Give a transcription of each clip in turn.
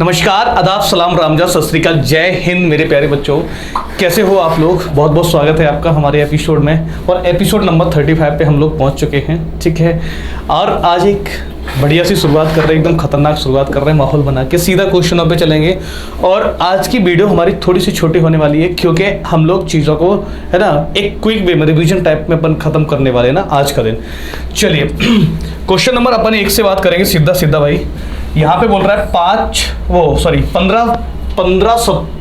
नमस्कार, आदाब, सलाम, रामजा, सत श्री अकाल, जय हिंद मेरे प्यारे बच्चों। कैसे हो आप लोग? बहुत बहुत स्वागत है आपका हमारे एपिसोड में। और एपिसोड नंबर 35 पे हम लोग पहुंच चुके हैं, ठीक है। और आज एक बढ़िया सी शुरुआत कर रहे हैं, एकदम खतरनाक शुरुआत कर रहे हैं, माहौल बना के सीधा क्वेश्चनों पे चलेंगे। और आज की वीडियो हमारी थोड़ी सी छोटी होने वाली है, क्योंकि हम लोग चीज़ों को, है ना, एक क्विक वे में रिविजन टाइप में अपन खत्म करने वाले हैं ना आज का दिन। चलिए क्वेश्चन नंबर अपन 1 से बात करेंगे सीधा सीधा भाई। यहाँ पे बोल रहा है 15,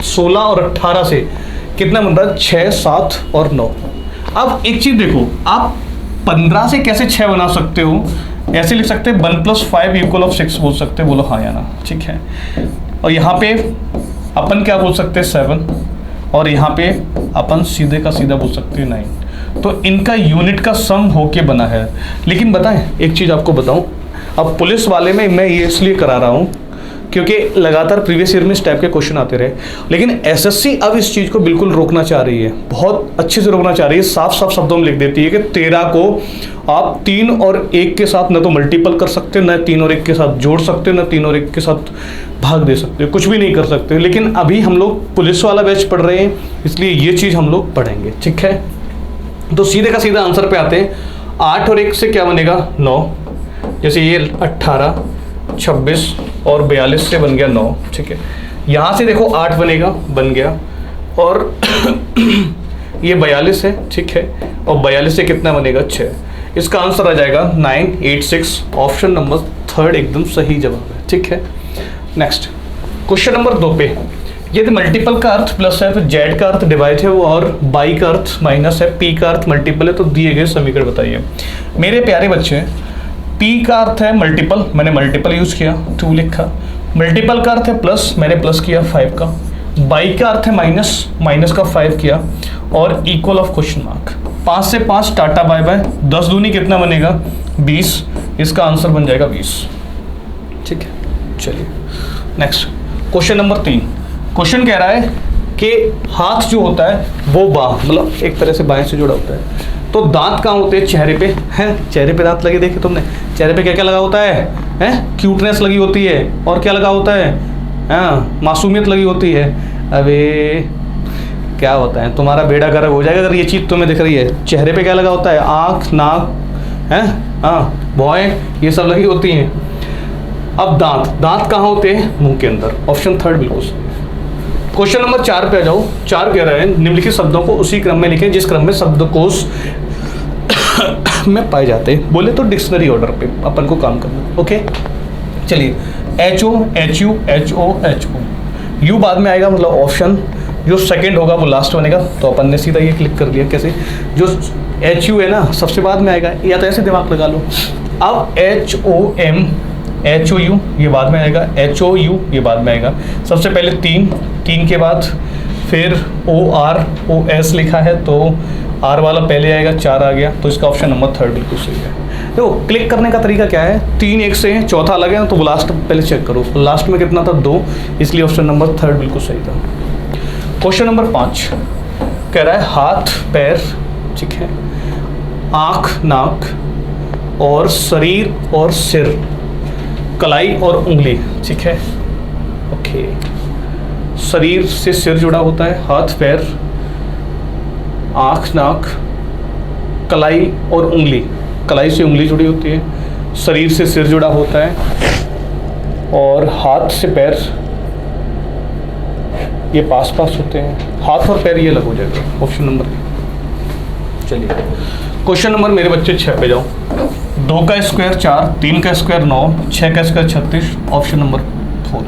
16 और 18 से कितना बन रहा है? 6, 7 और 9। अब एक चीज देखो, आप 15 से कैसे 6 बना सकते हो? ऐसे लिख सकते हैं 1 + 5 = 6 बोल सकते हैं, बोलो हाँ या ना, ठीक है। और यहाँ पे अपन क्या बोल सकते हैं? 7। और यहाँ पे अपन सीधे का सीधा बोल सकते हैं 9। तो इनका यूनिट का सम होके बना है। लेकिन बताएं, एक चीज आपको बताऊं, अब पुलिस वाले में मैं ये इसलिए करा रहा हूँ क्योंकि लगातार प्रीवियस ईयर में इस टाइप के क्वेश्चन आते रहे। लेकिन एसएससी अब इस चीज़ को बिल्कुल रोकना चाह रही है, बहुत अच्छे से रोकना चाह रही है। साफ साफ शब्दों में लिख देती है कि 13 को आप 3 और 1 के साथ न तो मल्टीपल कर सकते, न 3 और 1 के साथ जोड़ सकते, न 3 और 1 के साथ भाग दे सकते, कुछ भी नहीं कर सकते। लेकिन अभी हम लोग पुलिस वाला बैच पढ़ रहे हैं, इसलिए ये चीज़ हम लोग पढ़ेंगे, ठीक है। तो सीधे का सीधा आंसर पे आते हैं। 8 और 1 से क्या बनेगा? 9। जैसे ये 18, 26 और 42 से बन गया 9, ठीक है। यहाँ से देखो 8 बनेगा, बन गया। और ये 42 है, ठीक है। और 42 से कितना बनेगा? 6। इसका आंसर आ जाएगा 986। ऑप्शन नंबर 3 एकदम सही जवाब है, ठीक है। नेक्स्ट क्वेश्चन नंबर 2 पे, यदि मल्टीपल का अर्थ प्लस है तो जेड का अर्थ डिवाइड है और बाई का अर्थ माइनस है, पी का अर्थ मल्टीपल है, तो दिए गए समीकरण बताइए। मेरे प्यारे बच्चे, P का अर्थ है मल्टीपल, मैंने मल्टीपल यूज किया, 2 लिखा। मल्टीपल का अर्थ है प्लस, मैंने प्लस किया 5 का। बाई का अर्थ है माइनस, माइनस का 5 किया। और इक्वल ऑफ क्वेश्चन मार्क। 5 से 5 टाटा बाय बाय, 10 दूनी कितना बनेगा? 20। इसका आंसर बन जाएगा 20, ठीक है। चलिए नेक्स्ट क्वेश्चन नंबर 3। क्वेश्चन कह रहा है कि हाथ जो होता है वो बाह, मतलब एक तरह से बाएं से जुड़ा होता है। तो दांत कहाँ होते हैं? चेहरे पे हैं। चेहरे पे दांत लगे देखे तुमने? चेहरे पे क्या क्या लगा होता है? हैं? क्यूटनेस लगी होती है। और क्या लगा होता है? हाँ, मासूमियत लगी होती है। अबे क्या होता है, तुम्हारा बेड़ा गर्क हो जाएगा अगर ये चीज़ तुम्हें दिख रही है। चेहरे पे क्या लगा होता है? आँख, नाक, हैं, हाँ, भौएं, ये सब लगी होती हैं। अब दांत, दांत कहाँ होते हैं? मुंह के अंदर। ऑप्शन 3 बिल्कुल सही। क्वेश्चन नंबर 4 पे आ जाओ। 4 कह रहे हैं निम्नलिखित शब्दों को उसी क्रम में लिखें जिस क्रम में शब्दकोश में पाए जाते हैं। बोले तो डिक्शनरी ऑर्डर पे अपन को काम करना, ओके। चलिए, HO, HU, HO, HO, U बाद में आएगा, मतलब ऑप्शन जो सेकंड होगा वो लास्ट बनेगा। तो अपन ने सीधा ये क्लिक कर लिया। कैसे? जो HU है ना सबसे बाद में आएगा, या तो ऐसे दिमाग लगा लो। अब HOM, HOU ये बाद में आएगा, HOU ये बाद में आएगा। सबसे पहले 3 के बाद फिर OROS लिखा है, तो R वाला पहले आएगा, 4 आ गया। तो इसका ऑप्शन नंबर 3 बिल्कुल सही है। देखो क्लिक करने का तरीका क्या है? 3 1 से चौथा अलग है, तो लास्ट पहले चेक करो। लास्ट में कितना था? 2, इसलिए ऑप्शन नंबर 3 बिल्कुल सही था। क्वेश्चन नंबर 5 कह रहा है हाथ, पैर, ठीक है, आँख, नाक और शरीर और सिर, कलाई और उंगली, ठीक है, ओके। शरीर से सिर जुड़ा होता है, हाथ, पैर, आँख, नाक, कलाई और उंगली। कलाई से उंगली जुड़ी होती है, शरीर से सिर जुड़ा होता है और हाथ से पैर ये पास पास होते हैं। हाथ और पैर ये अलग हो जाएगा, ऑप्शन नंबर। चलिए क्वेश्चन नंबर मेरे बच्चे 6 पे जाओ। 2 का स्क्वायर 4, 3 का स्क्वायर 9, 6 का square 36, option number 4।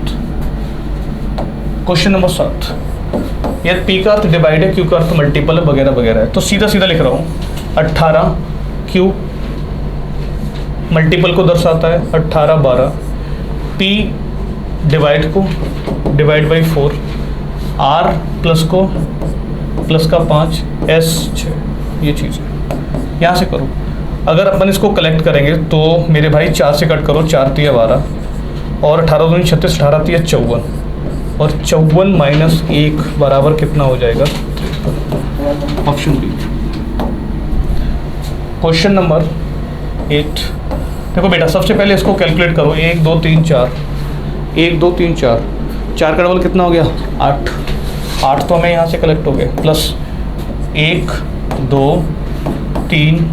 Question number 7, यदि P का अर्थ डिवाइड है, Q का अर्थ मल्टीपल है, वगैरह वगैरह है, तो सीधा सीधा लिख रहा हूँ। 18 Q मल्टीपल को दर्शाता है, 18 12। P डिवाइड को डिवाइड बाई 4, R प्लस को प्लस का 5, S 6, ये चीज़ है। यहाँ से करो। अगर अपन इसको कलेक्ट करेंगे तो मेरे भाई 4 से कट करो, 4 3 12 और 18 दूनी 36, 18 3 54 और 54 माइनस 1 बराबर कितना हो जाएगा? Option b. Question number 8। देखो बेटा सबसे पहले इसको कैलकुलेट करो, 1 2 3 4, 1 2 3 4, 4 का डबल कितना हो गया 8, 8 तो हमें यहाँ से कलेक्ट हो गया, प्लस 1 2 3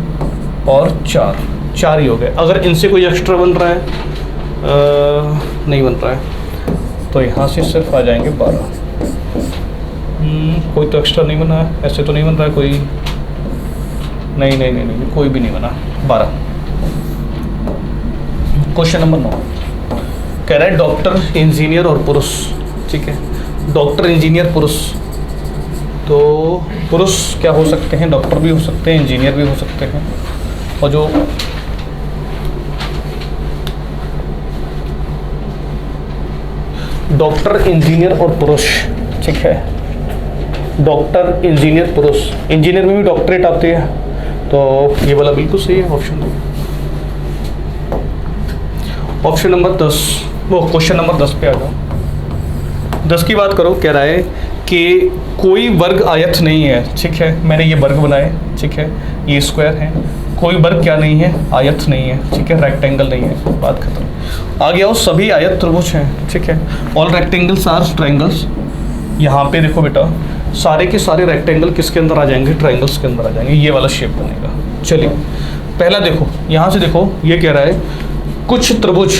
और 4, 4 ही हो गए। अगर इनसे कोई एक्स्ट्रा बन रहा है नहीं बन रहा है तो यहाँ से सिर्फ आ जाएंगे 12। कोई तो एक्स्ट्रा नहीं बना है, ऐसे तो नहीं बन रहा है कोई, नहीं नहीं नहीं नहीं कोई भी नहीं बना, 12। क्वेश्चन नंबर 9 कह रहा है डॉक्टर, इंजीनियर और पुरुष, ठीक है, डॉक्टर इंजीनियर पुरुष। तो पुरुष क्या हो सकते हैं, डॉक्टर भी हो सकते हैं, इंजीनियर भी हो सकते हैं, और जो डॉक्टर इंजीनियर और पुरुष, ठीक है, डॉक्टर इंजीनियर पुरुष, इंजीनियर में भी डॉक्टरेट आती है, तो ये वाला बिल्कुल सही है, ऑप्शन दो। ऑप्शन नंबर 10, वो क्वेश्चन नंबर 10 पे आ जाओ। 10 की बात करो, कह रहा है कि कोई वर्ग आयत नहीं है, ठीक है, मैंने ये वर्ग बनाए, ठीक है, ये स्क्वायर है, कोई वर्ग क्या नहीं है, आयत नहीं है, ठीक है, रेक्टेंगल नहीं है, बात खत्म। आगे आओ, सभी आयत त्रिभुज हैं, ठीक है, ऑल रेक्टेंगल्स आर ट्रायंगल्स। यहाँ पे देखो बेटा सारे के सारे रेक्टेंगल किसके अंदर आ जाएंगे, ट्रायंगल्स के अंदर आ जाएंगे, ये वाला शेप बनेगा। चलिए पहला देखो, यहाँ से देखो, ये कह रहा है कुछ त्रिभुज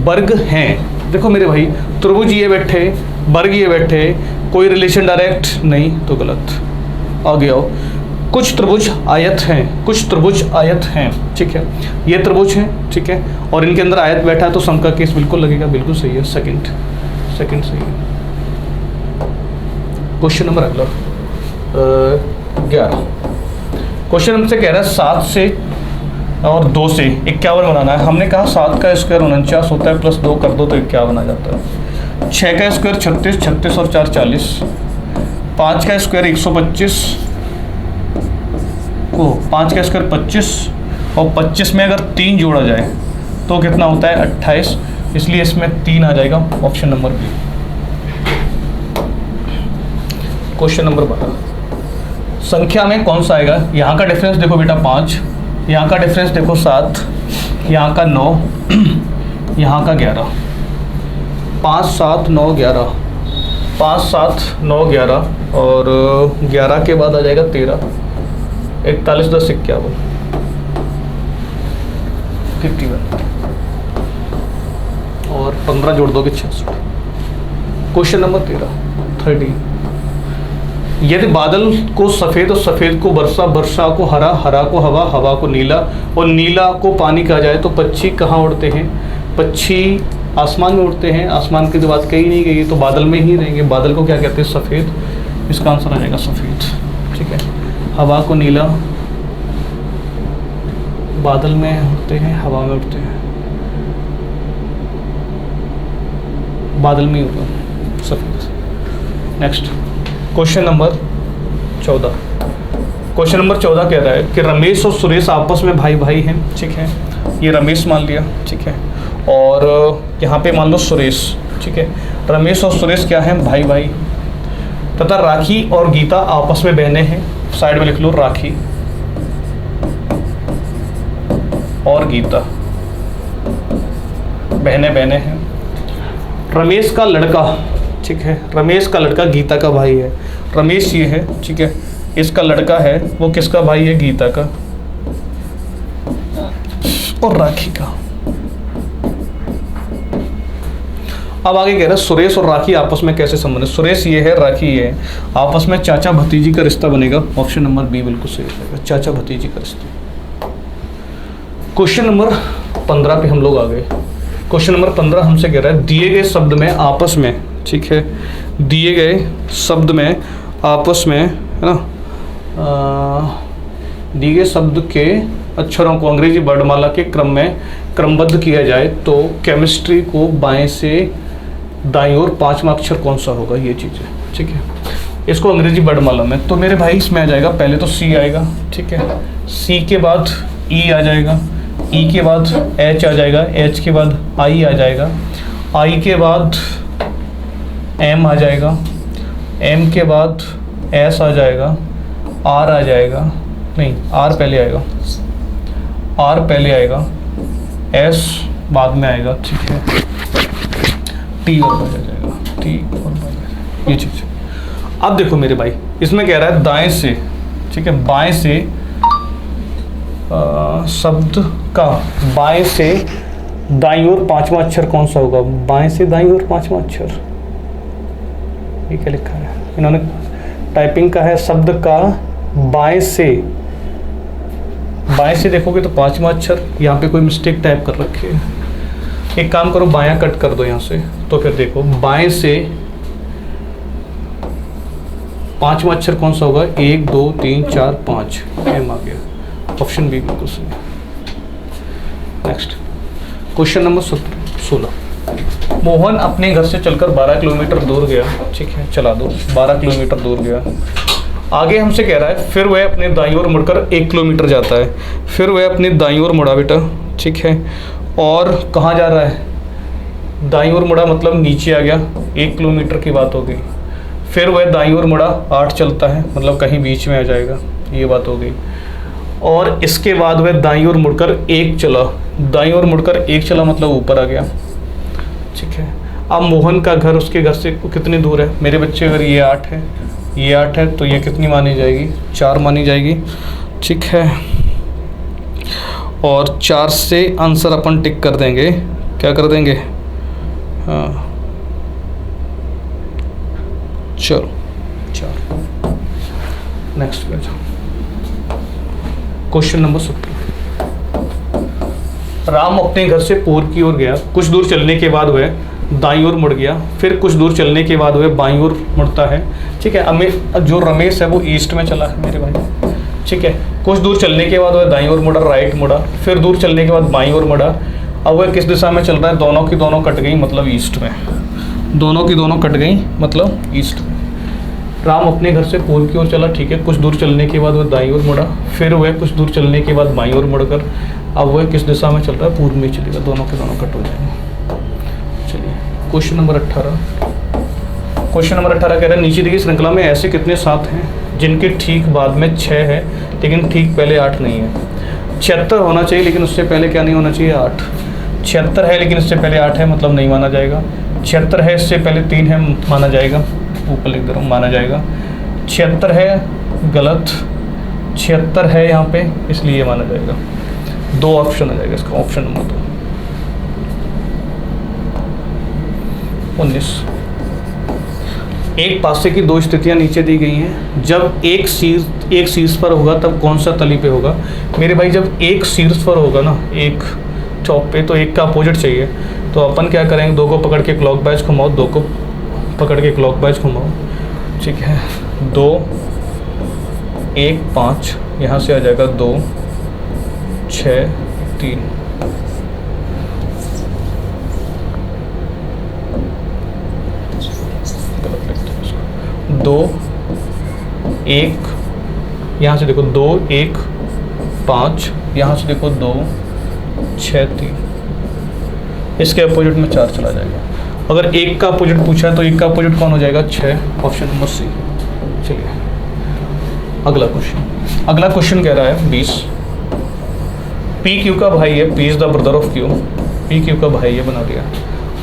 वर्ग हैं। देखो मेरे भाई त्रिभुज ये बैठे, वर्ग ये बैठे, कोई रिलेशन डायरेक्ट नहीं, तो गलत। आगे आओ, कुछ त्रिभुज आयत हैं, कुछ त्रिभुज आयत हैं, ठीक है, ये त्रिभुज हैं, ठीक है, और इनके अंदर आयत बैठा है तो सम का केस बिल्कुल लगेगा, बिल्कुल सही है, सेकंड सही है। क्वेश्चन नंबर अगला 11, क्वेश्चन हमसे कह रहा है 7 से और 2 से 51 बनाना है। हमने कहा 7 का स्क्वायर 49 होता है, प्लस 2 कर दो तो 51 आ जाता है। 6 का स्क्वायर 36, 36 और 4 40, 5 का स्क्वायर 125, 5 का स्क्वायर 25, और 25 में अगर 3 जोड़ा जाए तो कितना होता है 28, इसलिए इसमें 3 आ जाएगा, option number b. Question number 12, संख्या में कौन सा आएगा, यहाँ का डिफरेंस देखो बेटा 5, यहाँ का डिफरेंस देखो 7, यहाँ का 9, यहाँ का 11, 5 7 9 11, 5 7 9 11, और 11 के बाद आ जाएगा 13, 41 10 51, 51, और 15 जोड़ दोगे 66। क्वेश्चन नंबर 13 यदि बादल को सफ़ेद और सफ़ेद को वर्षा, वर्षा को हरा, हरा को हवा, हवा को नीला, और नीला को पानी कहा जाए तो पक्षी कहाँ उड़ते हैं, पक्षी आसमान में उड़ते हैं। आसमान की तो बात कही नहीं गई, तो बादल में ही रहेंगे। बादल को क्या कहते हैं, सफ़ेद, इसका आंसर आ जाएगा सफ़ेद, ठीक है। हवा को नीला, बादल में उड़ते हैं, हवा में उड़ते हैं, बादल में ही उड़ते सफ़ेद। Next question number 14, question number 14 कह रहा है कि रमेश और सुरेश आपस में भाई भाई हैं, ठीक है, ये रमेश मान लिया, ठीक है, और यहाँ पे मान लो सुरेश, ठीक है, रमेश और सुरेश क्या हैं, भाई भाई, तथा राखी और गीता आपस में बहनें हैं। साइड में लिख लो, राखी और गीता बहनें बहनें हैं। रमेश का लड़का, ठीक है, रमेश का लड़का गीता का भाई है, रमेश ये है, ठीक है, इसका लड़का है, वो किसका भाई है, गीता का और राखी का। अब आगे कह रहा है सुरेश और राखी आपस में कैसे संबंध है। सुरेश ये है, राखी ये है, आपस में चाचा भतीजी का रिश्ता बनेगा, ऑप्शन नंबर बी बिल्कुल सही रहेगा, चाचा भतीजी का रिश्ता। क्वेश्चन नंबर 15 पे हम लोग आ गए। क्वेश्चन नंबर 15 हमसे कह रहा है दिए गए शब्द में आपस में, ठीक है, दिए गए शब्द में आपस में, है ना, दिए गए शब्द के अक्षरों को अंग्रेजी वर्णमाला के क्रम में क्रमबद्ध किया जाए तो केमिस्ट्री को बाएं से दाईं ओर 5वां अक्षर कौन सा होगा, ये चीज़ है, ठीक है, इसको अंग्रेजी वर्णमाला में। तो मेरे भाई इसमें आ जाएगा, पहले तो सी आएगा, ठीक है, सी के बाद ई आ जाएगा, ई के बाद एच आ जाएगा, एच के बाद आई आ जाएगा, आई के बाद एम आ जाएगा, एम के बाद एस आ जाएगा, आर आ जाएगा, नहीं आर पहले आएगा, आर पहले आएगा, एस बाद में आएगा, ठीक है, टी और बाई आ जाएगा, टी और बाई, ये चीज़। अब देखो मेरे भाई, इसमें कह रहा है दाएं से, ठीक है, बाएं से शब्द का बाएं से दाईं ओर पांचवा अक्षर कौन सा होगा? बाएं से दाईं ओर पांचवा अक्षर, ये क्या लिखा है इन्होंने? टाइपिंग का है शब्द का बाएं से देखोगे तो पांचवा अक्षर, यहाँ पे कोई मिस्टेक टाइप कर रखी है। एक काम करो, बायां कट कर दो यहाँ से, तो फिर देखो बाएं से पांचवा अक्षर कौन सा होगा? 1 2 3 4 5, एम आ गया, ऑप्शन बी बिल्कुल सही। Next question number 16। मोहन अपने घर से चलकर 12 किलोमीटर दूर गया, ठीक है, चला दो, 12 किलोमीटर दूर गया। आगे हमसे कह रहा है फिर वह अपने दाईं ओर मुड़कर 1 किलोमीटर जाता है। फिर वह अपनी दाईं ओर मुड़ा बेटा, ठीक है, और कहाँ जा रहा है? दाईं ओर मुड़ा मतलब नीचे आ गया, 1 किलोमीटर की बात हो गई। फिर वह दाईं ओर मुड़ा, 8 चलता है, मतलब कहीं बीच में आ जाएगा, ये बात हो गई। और इसके बाद वह दाईं ओर मुड़कर 1 चला, दाईं ओर मुड़कर 1 चला मतलब ऊपर आ गया, ठीक है। अब मोहन का घर उसके घर से कितनी दूर है मेरे बच्चे? अगर ये 8 है, ये 8 है, तो ये कितनी मानी जाएगी? 4 मानी जाएगी, ठीक है। और 4 से आंसर अपन टिक कर देंगे, क्या कर देंगे? हाँ चलो 4। Next page, question number 17। Ram अपने घर से पूर्व की ओर गया, कुछ दूर चलने के बाद वह दाईं ओर मुड़ गया। फिर कुछ दूर चलने के बाद वह बाईं ओर मुड़ता है, ठीक है। जो रमेश है वो ईस्ट में चला है मेरे भाई, ठीक है। कुछ दूर चलने के बाद वह दाईं ओर मुड़ा, राइट मुड़ा, फिर दूर चलने के बाद बाईं ओर मुड़ा। अब वह किस दिशा में चल रहा है? दोनों की दोनों कट गई मतलब ईस्ट में, दोनों की दोनों कट गई मतलब ईस्ट में। राम अपने घर से पूर्व की ओर चला, ठीक है। कुछ दूर चलने के बाद वह दाईं ओर मुड़ा, फिर वह कुछ दूर चलने के बाद बाईं ओर मुड़कर अब वह किस दिशा में चल रहा है? पूर्व में चलेगा, दोनों के दोनों कट हो जाएंगे। चलिए क्वेश्चन नंबर 18। क्वेश्चन नंबर 18 कह रहा है नीचे दी गई श्रृंखला में ऐसे कितने 7 हैं जिनके ठीक बाद में 6 है लेकिन ठीक पहले 8 नहीं है? 76 होना चाहिए लेकिन उससे पहले क्या नहीं होना चाहिए? 8। 76 है लेकिन इससे पहले 8 है, मतलब नहीं माना जाएगा। 76 है इससे पहले 3 है, माना जाएगा, ऊपर लिख दे रहा हूँ, माना जाएगा। 76 है, गलत। 76 है यहाँ पे, इसलिए माना जाएगा। 2 ऑप्शन आ जाएगा इसका, ऑप्शन नंबर 2। 19। एक पासे की 2 स्थितियां नीचे दी गई हैं। जब एक शीर्ष पर होगा तब कौन सा तली पे होगा? मेरे भाई जब एक शीर्ष पर होगा ना, एक टॉप पे, तो एक का अपोजिट चाहिए। तो अपन क्या करेंगे? 2 को पकड़ के क्लॉकवाइज घुमाओ, 2 को पकड़ के क्लॉकवाइज घुमाओ, ठीक है। 2 1 5, यहाँ से आ जाएगा 2 6 3। 2 1, यहाँ से देखो 2 1 5, यहाँ से देखो 2 6 3, इसके अपोजिट में 4 चला जाएगा। अगर 1 का अपोजिट पूछा है तो 1 का अपोजिट कौन हो जाएगा? 6, ऑप्शन नंबर सी। चलिए अगला क्वेश्चन कह रहा है 20। पी क्यू का भाई है, P is the brother of Q. P Q का भाई है, बना दिया।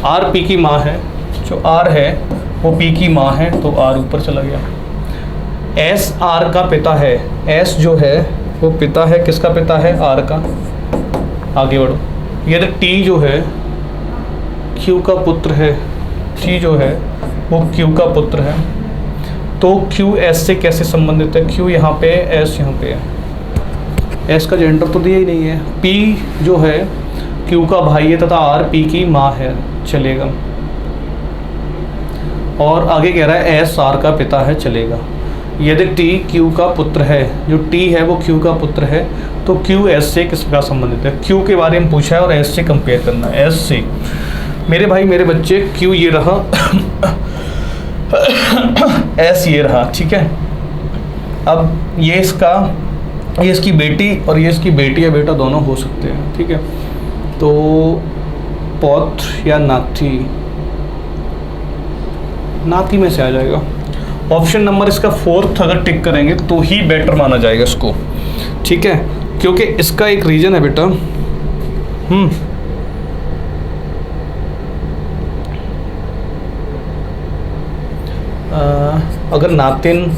आर पी की माँ है, जो आर है वो पी की माँ है, तो आर ऊपर चला गया। एस आर का पिता है, एस जो है वो पिता है, किसका पिता है? आर का। आगे बढ़ो। यदि टी जो है क्यू का पुत्र है, टी जो है वो क्यू का पुत्र है, तो क्यू एस से कैसे संबंधित है? क्यू यहाँ पे है, एस यहाँ पे है। एस का जेंडर तो दिया ही नहीं है। पी जो है क्यू का भाई है तथा आर पी की माँ है, चलेगा। और आगे कह रहा है एस आर का पिता है, चलेगा। यदि टी क्यू का पुत्र है, जो टी है वो क्यू का पुत्र है, तो क्यू एस से किस प्रकार संबंधित है? क्यू के बारे में पूछा है और एस से कंपेयर करना है। एस से मेरे भाई मेरे बच्चे क्यू ये रहा एस ये रहा, ठीक है। अब ये इसकी बेटी और ये इसकी बेटी या बेटा दोनों हो सकते हैं, ठीक है। तो पौत्र या नाती में से आ जाएगा। ऑप्शन नंबर इसका 4th अगर टिक करेंगे तो ही बेटर माना जाएगा इसको, ठीक है। क्योंकि इसका एक रीजन है बेटा, अगर नातिन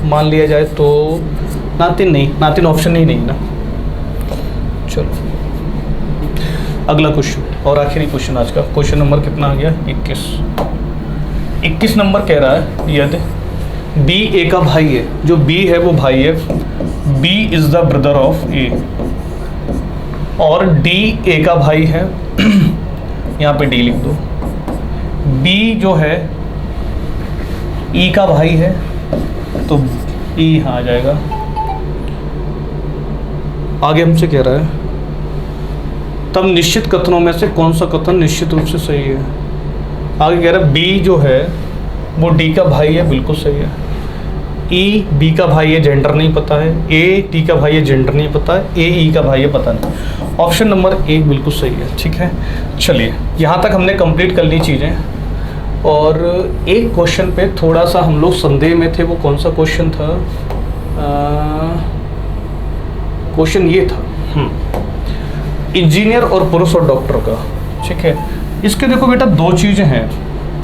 मान लिया जाए तो नातिन नहीं, नातिन ऑप्शन ही नहीं ना। चलो अगला क्वेश्चन और आखिरी क्वेश्चन आज का, क्वेश्चन नंबर कितना आ गया? 21 नंबर कह रहा है यदि बी ए का भाई है, जो बी है वो भाई है, B is the brother of A, और डी ए का भाई है, यहाँ पे डी लिख दो, बी जो है ई का भाई है तो ई यहाँ आ जाएगा। आगे हमसे कह रहा है तब निश्चित कथनों में से कौन सा कथन निश्चित रूप से सही है। आगे कह रहा है बी जो है वो डी का भाई है, बिल्कुल सही है। ई बी का भाई है, जेंडर नहीं पता है। ए डी का भाई है, जेंडर नहीं पता है। ए ई का भाई है, पता नहीं। ऑप्शन नंबर 1 बिल्कुल सही है। ठीक है, चलिए यहाँ तक हमने कंप्लीट कर ली चीज़ें। और एक क्वेश्चन पे थोड़ा सा हम लोग संदेह में थे, वो कौन सा क्वेश्चन था? क्वेश्चन ये था इंजीनियर और पुरुष और डॉक्टर का। ठीक है, इसके देखो बेटा 2 चीज़ें हैं।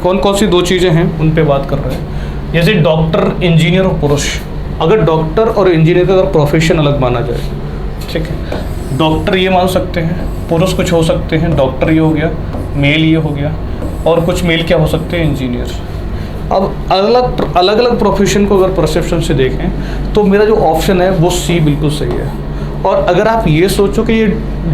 कौन कौन सी 2 चीज़ें हैं उन पे बात कर रहे हैं। जैसे डॉक्टर, इंजीनियर और पुरुष। अगर डॉक्टर और इंजीनियर का अगर प्रोफेशन अलग माना जाए, ठीक है, डॉक्टर ये मान सकते हैं, पुरुष कुछ हो सकते हैं, डॉक्टर ये हो गया, मेल ये हो गया, और कुछ मेल क्या हो सकते हैं? इंजीनियर। अब अलग अलग प्रोफेशन को अगर परसेप्शन से देखें तो मेरा जो ऑप्शन है वो सी बिल्कुल सही है। और अगर आप ये सोचो कि ये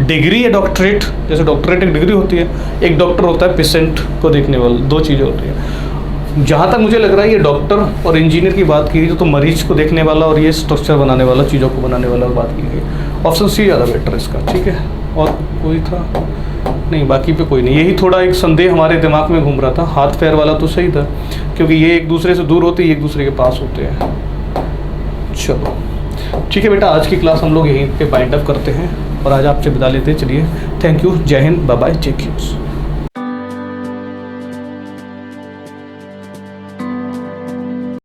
डिग्री है डॉक्टरेट, जैसे डॉक्टरेट एक डिग्री होती है, एक डॉक्टर होता है पेशेंट को देखने वाला, 2 चीज़ें होती हैं। जहाँ तक मुझे लग रहा है ये डॉक्टर और इंजीनियर की बात की गई तो मरीज को देखने वाला और ये स्ट्रक्चर बनाने वाला, चीज़ों को बनाने वाला बात की गई। ऑप्शन सी ज़्यादा बेटर इसका। ठीक है, और कोई था नहीं, बाकी पे कोई नहीं। यही थोड़ा एक संदेह हमारे दिमाग में घूम रहा था। हाथ पैर वाला तो सही था, क्योंकि ये एक दूसरे से दूर होते हैं, एक दूसरे के पास होते हैं। चलो ठीक है बेटा, आज की क्लास हम लोग यहीं पे बाइंड अप करते हैं और आज आपसे विदा लेते हैं। चलिए, थैंक यू, जय हिंद, बाय बाय, टेक केयर।